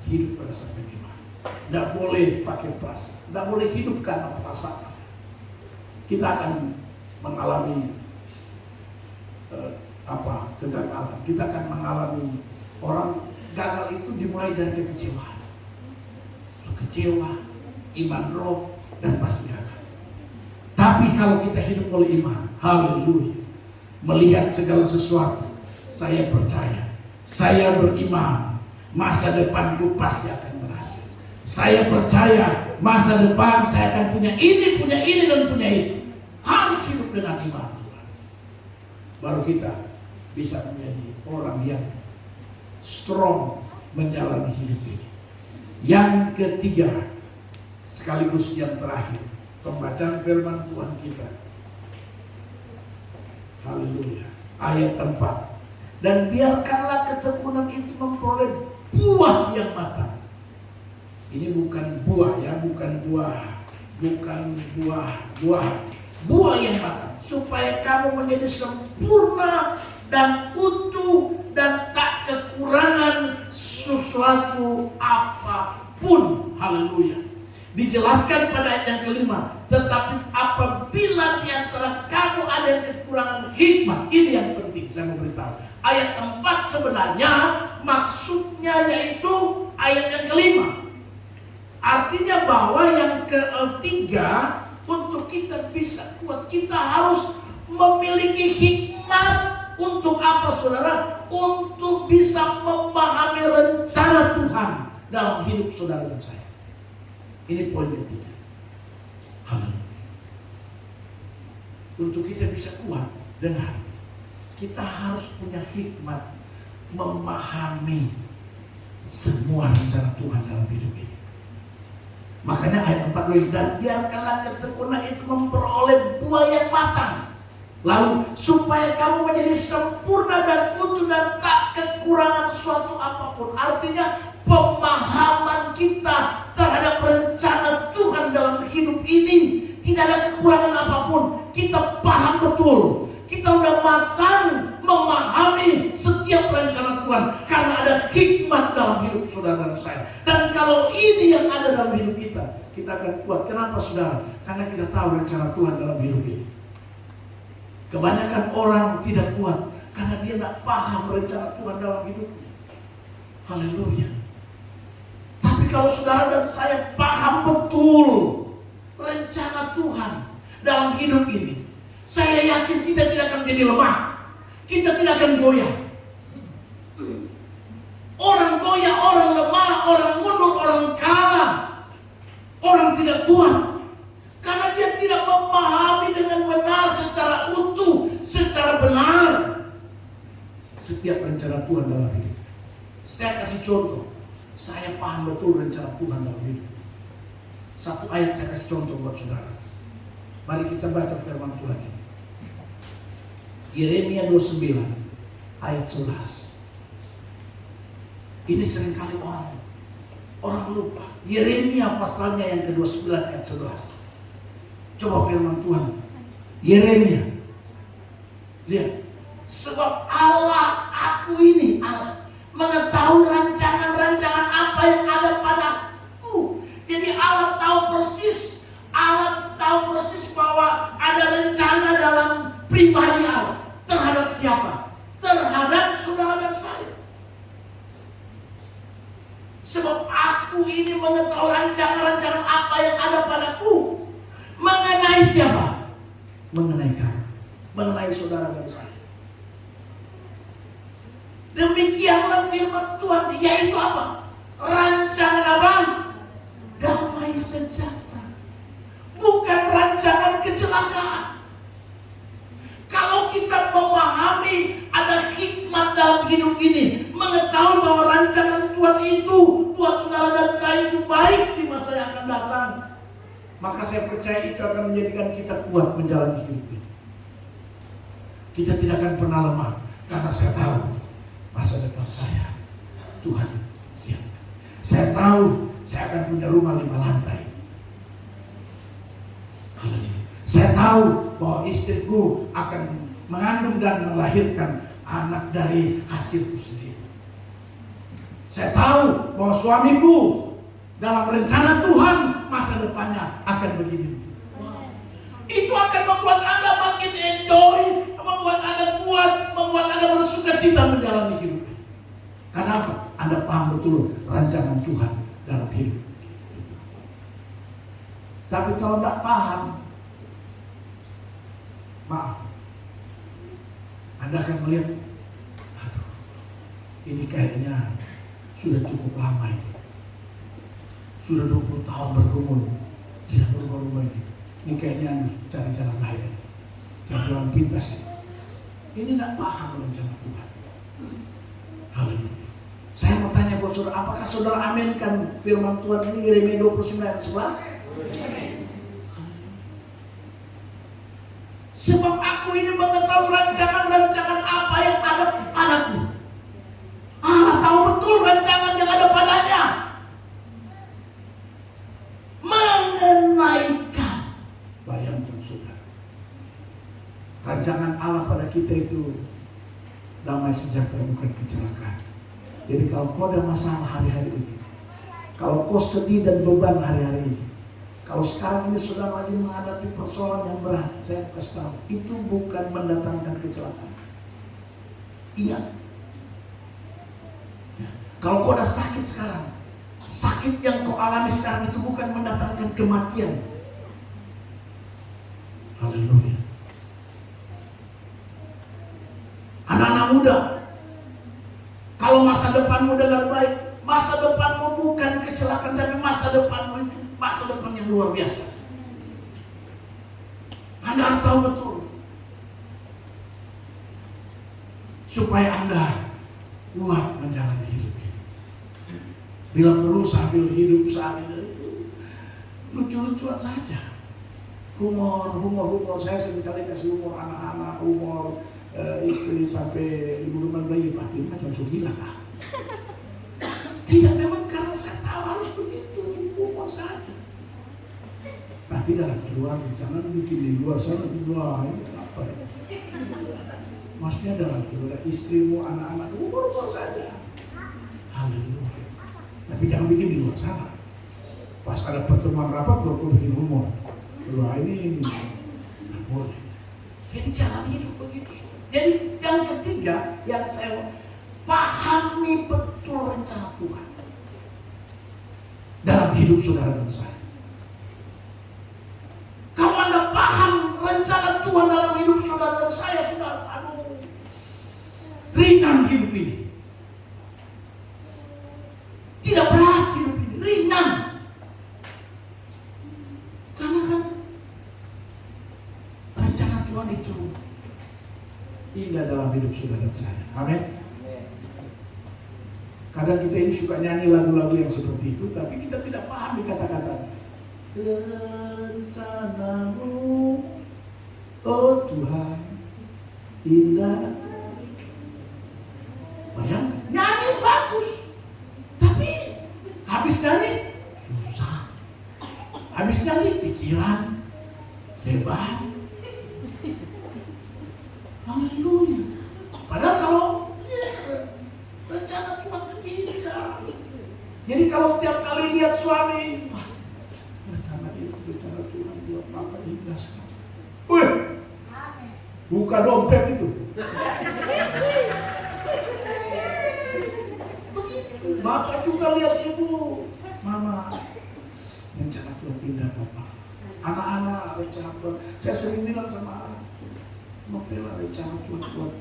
hidup berdasarkan iman. Tidak boleh pakai perasaan. Tidak boleh hidup karena perasaan. Kita akan mengalami kegagalan. Kita akan mengalami orang gagal itu dimulai dari kekecewaan. Kecewa, iman roh, dan pasti gagal. Tapi kalau kita hidup oleh iman, haleluya, melihat segala sesuatu, saya percaya, saya beriman, masa depanku pasti akan berhasil. Saya percaya masa depan saya akan punya ini dan punya itu. Harus hidup dengan iman. Baru kita bisa menjadi orang yang strong menjalani hidup ini. Yang ketiga, sekaligus yang terakhir, pembacaan firman Tuhan kita. Haleluya. Ayat 4. Dan biarkanlah ketekunan itu memperoleh buah yang matang. Ini bukan buah ya, bukan buah yang matang, supaya kamu menjadi sempurna dan utuh dan tak kekurangan sesuatu apapun. Haleluya. Dijelaskan pada ayat yang kelima, tetapi apabila di antara kamu ada yang kekurangan hikmat, ini yang penting saya mau beritahu. Ayat 4 sebenarnya maksudnya yaitu ayat yang kelima. Artinya bahwa yang ketiga, untuk kita bisa kuat, kita harus memiliki hikmat. Untuk apa saudara? Untuk bisa memahami rencana Tuhan dalam hidup saudara dan saya. Ini poin ketiga. Haleluya. Untuk kita bisa kuat, dengar, kita harus punya hikmat memahami semua rencana Tuhan dalam hidup ini. Makanya ayat 4, dan biarkanlah ketekunan itu memperoleh buah yang matang. Lalu supaya kamu menjadi sempurna dan utuh dan tak kekurangan suatu apapun. Artinya pemahaman kita terhadap rencana Tuhan dalam hidup ini tidak ada kekurangan apapun. Kita paham betul. Kita sudah matang memahami setiap rencana Tuhan karena ada hikmat dalam hidup saudara dan saya. Dan kalau ini yang ada dalam hidup kita, kita akan kuat. Kenapa saudara? Karena kita tahu rencana Tuhan dalam hidup ini. Kebanyakan orang tidak kuat karena dia tidak paham rencana Tuhan dalam hidupnya. Haleluya. Tapi kalau saudara dan saya paham betul rencana Tuhan dalam hidup ini, saya yakin kita tidak akan menjadi lemah. Kita tidak akan goyah. Orang goyah, orang lemah, orang mundur, orang kalah, orang tidak kuat. Karena dia tidak memahami dengan benar, secara utuh, secara benar setiap rencana Tuhan dalam hidup. Saya kasih contoh. Saya paham betul rencana Tuhan dalam hidup. Satu ayat saya kasih contoh buat saudara. Mari kita baca firman Tuhan ini. Yeremia 29 ayat 11. Ini seringkali orang lupa. Yeremia pasalnya yang ke-29 ayat 11. Coba firman Tuhan. Yeremia. Lihat. Sebab Allah, aku ini Allah, mengetahui rancangan-rancangan apa yang ada padaku. Jadi Allah tahu persis, Allah tahu persis bahwa ada rencana dalam pribadi Allah. Terhadap siapa? Terhadap saudara dan saya. Sebab aku ini mengetahui rancangan-rancangan apa yang ada padaku. Mengenai siapa? Mengenai kamu. Mengenai saudara dan saya. Demikianlah firman Tuhan. Yaitu apa? Rancangan apa? Damai sejahtera. Bukan rancangan kecelakaan. Kalau kita memahami ada hikmat dalam hidup ini, mengetahui bahwa rancangan Tuhan itu buat saudara dan saya itu baik di masa yang akan datang, maka saya percaya itu akan menjadikan kita kuat menjalani hidup ini. Kita tidak akan pernah lemah, karena saya tahu masa depan saya Tuhan siapkan. Saya tahu saya akan punya rumah 5 lantai. Saya tahu bahwa istriku akan mengandung dan melahirkan anak dari hasilku sendiri. Saya tahu bahwa suamiku dalam rencana Tuhan masa depannya akan begini. Itu akan membuat Anda makin enjoy, membuat Anda kuat, membuat Anda bersuka cita menjalani hidup. Karena apa? Anda paham betul rancangan Tuhan dalam hidup. Tapi kalau tidak paham, maaf, Anda akan melihat, aduh, ini kayaknya sudah cukup lama ini. Sudah 20 tahun bergumul, tidak berubah-ubah ini. Ini kayaknya cari jalan lain, cari jalan pintas. Ini tidak paham rencana Tuhan. Haleluya. Saya mau tanya buat saudara, apakah saudara aminkan firman Tuhan ini Yeremia 29 ayat 11? Sebab aku ini mengetahui rancangan-rancangan apa yang ada padaku. Allah tahu betul rancangan yang ada padanya. Mengenai kamu. Bayangkan saudara. Rancangan Allah pada kita itu damai sejahtera, bukan kecelakaan. Jadi kalau kau ada masalah hari-hari ini, kalau kau sedih dan beban hari-hari ini, kalau sekarang ini saudara lagi menghadapi persoalan yang berat, saya kasih tahu, itu bukan mendatangkan kecelakaan. Ingat, ya, kalau kau ada sakit sekarang, sakit yang kau alami sekarang itu bukan mendatangkan kematian. Haleluya. Anak-anak muda, kalau masa depanmu dengan baik, masa depanmu bukan kecelakaan, tapi masa depanmu itu masa depan yang luar biasa. Anda harus tahu betul, supaya Anda kuat menjalani hidup ini. Bila perlu sambil hidup saat ini lucu-lucuan saja, humor. Saya seringkali kasih humor anak-anak, humor istri sampai ibu rumah bayi, Pak, ini macam sugila kah? Tidak, memang karena saya tahu harus begitu, humor saja. Tapi dalam keluarga, jangan bikin di luar sana, di luar ini apa ya? Maksudnya dalam keluarga, istrimu, anak-anak, humor saja. Haleluya. Tapi jangan bikin di luar sana. Pas ada pertemuan rapat, baru bikin humor. Wah, ini nggak boleh. Jadi jangan hidup begitu. Jadi yang ketiga yang saya pahami betul rencana Tuhan dalam hidup saudara dan saya. Kalau Anda paham rencana Tuhan dalam hidup saudara dan saya, saudara, aduh, ringan hidup ini. Tidak berat hidup ini, ringan. Karena kan rencana Tuhan itu indah dalam hidup saudara dan saya. Amin. Kadang kita ini suka nyanyi lagu-lagu yang seperti itu, tapi kita tidak pahami kata-katanya. Rencanamu, oh Tuhan, indah. Bayangkan, nyanyi bagus, tapi habis nyanyi susah. Habis nyanyi pikiran beban. Haleluya. Padahal kalau rencana Tuhan itu indah. Jadi kalau setiap kali lihat suami, wah, rencana Tuhan buat papa Buka dompet itu. Bapak juga lihat ibu, mama, rencana Tuhan indah Bapak. Anak-anak rencana Tuhan. Saya sering bilang sama anak, Novela rencana Tuhan buat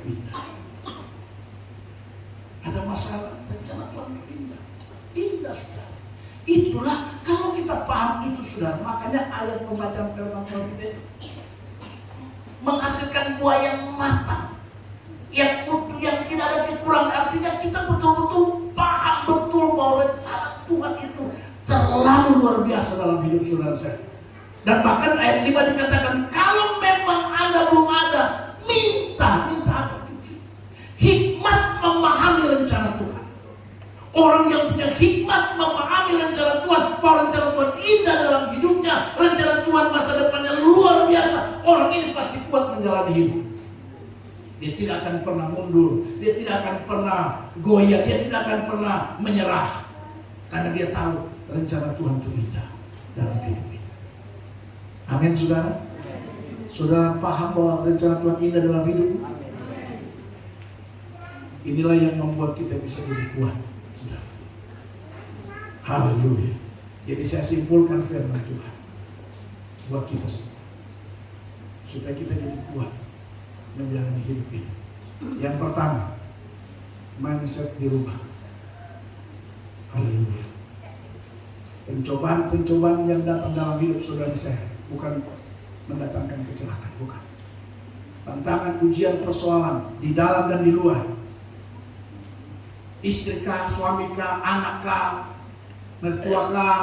indah. Ada masalah, rencana Tuhan indah. Indah saudara. Itulah kalau kita paham itu saudara, makanya ayat pembacaan firman Tuhan kita itu menghasilkan buah yang matang, yang utuh, yang tidak ada kekurangan. Artinya kita betul-betul paham betul bahwa rencana Tuhan itu terlalu luar biasa dalam hidup saudara saya. Dan bahkan ayat 5 dikatakan, kalau memang Anda belum ada, minta apa itu? Hikmat memahami rencana Tuhan. Orang yang punya hikmat memahami rencana Tuhan, bahwa rencana Tuhan indah dalam hidupnya, rencana Tuhan masa depannya luar biasa. Orang ini pasti kuat menjalani hidup. Dia tidak akan pernah mundur, dia tidak akan pernah goyah, dia tidak akan pernah menyerah. Karena dia tahu rencana Tuhan itu indah dalam hidup ini. Amin saudara. Saudara paham bahwa rencana Tuhan indah dalam hidup? Inilah yang membuat kita bisa jadi kuat. Haleluya. Jadi saya simpulkan firman Tuhan buat kita semua, supaya kita jadi kuat menjalani hidup ini. Yang pertama, mindset dirubah. Haleluya. Pencobaan-pencobaan yang datang dalam hidup saudara saya bukan mendatangkan kecelakaan, bukan. Tantangan, ujian, persoalan di dalam dan di luar. Istri kah, suami kah, anak kah, mertua kah,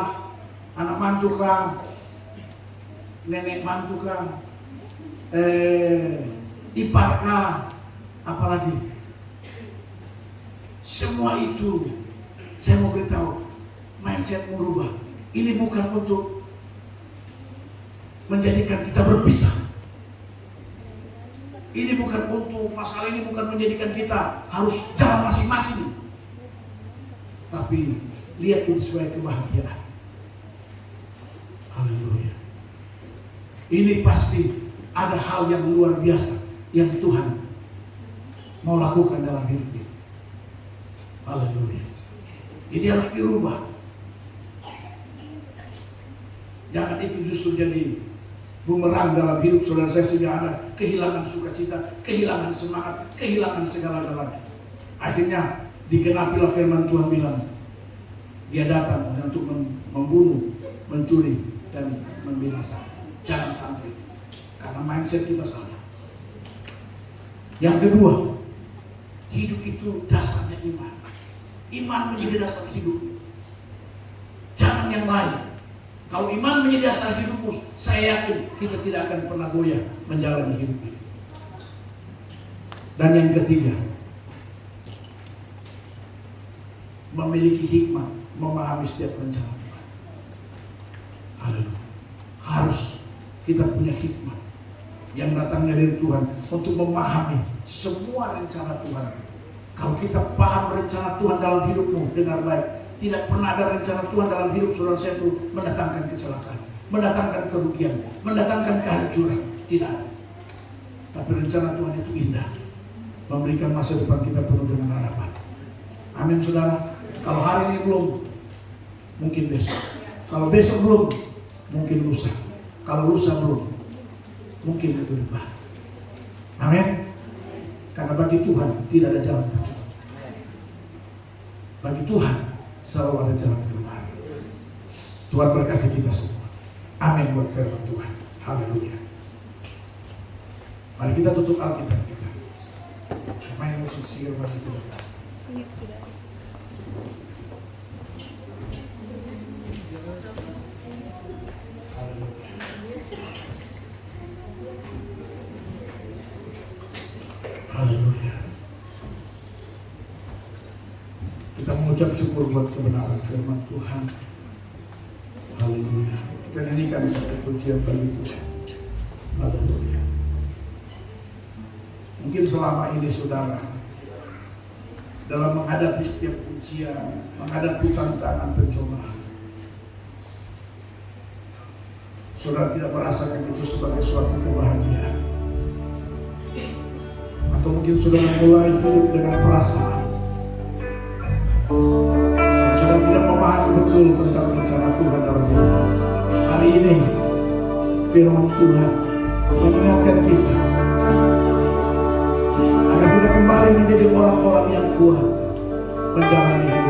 anak mantu kah, nenek mantu kah, ipar kah, apalagi. Semua itu saya mau beritahu, mindset merubah. Ini bukan untuk menjadikan kita berpisah. Ini bukan untuk, masalah ini bukan menjadikan kita harus jalan masing-masing. Tapi lihat ini sebagai kebahagiaan. Haleluya. Ini pasti ada hal yang luar biasa yang Tuhan mau lakukan dalam hidup ini. Haleluya. Ini harus dirubah. Jangan itu justru jadi bumerang dalam hidup saudara saya, sehingga Anda kehilangan sukacita, kehilangan semangat, kehilangan segala-galanya. Akhirnya digenapilah firman Tuhan bilang, dia datang untuk membunuh, mencuri, dan membinasakan. Jangan sampai, karena mindset kita salah. Yang kedua, hidup itu dasarnya iman. Iman menjadi dasar hidup. Jangan yang lain. Kalau iman menjadi dasar hidupmu, saya yakin kita tidak akan pernah goyah menjalani hidup ini. Dan yang ketiga, memiliki hikmat, memahami setiap rencana Tuhan. Haleluya. Harus kita punya hikmat yang datangnya dari Tuhan untuk memahami semua rencana Tuhan. Kalau kita paham rencana Tuhan dalam hidupmu dengan baik, tidak pernah ada rencana Tuhan dalam hidup saudara saya itu mendatangkan kecelakaan, mendatangkan kerugian, mendatangkan kehancuran. Tidak ada. Tapi rencana Tuhan itu indah, memberikan masa depan kita penuh dengan harapan. Amin saudara. Kalau hari ini belum, mungkin besok. Kalau besok belum, mungkin lusa. Kalau lusa belum, mungkin minggu depan. Amin. Karena bagi Tuhan tidak ada jalan tertutup. Bagi Tuhan selalu ada jalan keluar. Tuhan berkati kita semua. Amin buat firman Tuhan. Haleluya. Mari kita tutup Alkitab kita. Main musik sihir bagi Tuhan. Haleluya. Kita mengucap syukur buat kebenaran firman Tuhan. Haleluya. Kita nyanyikan satu pujian bagi Tuhan. Haleluya. Mungkin selama ini saudara dalam menghadapi setiap ujian, menghadapi tantangan pencobaan, saudara tidak merasakan itu sebagai suatu kebahagiaan. atau mungkin saudara mulai hidup dengan perasaan dan sudah tidak memahami betul tentang rencana Tuhan dalam hidup. Hari ini firman Tuhan mengingatkan kita agar kita kembali menjadi orang-orang yang kuat menjalani hidup.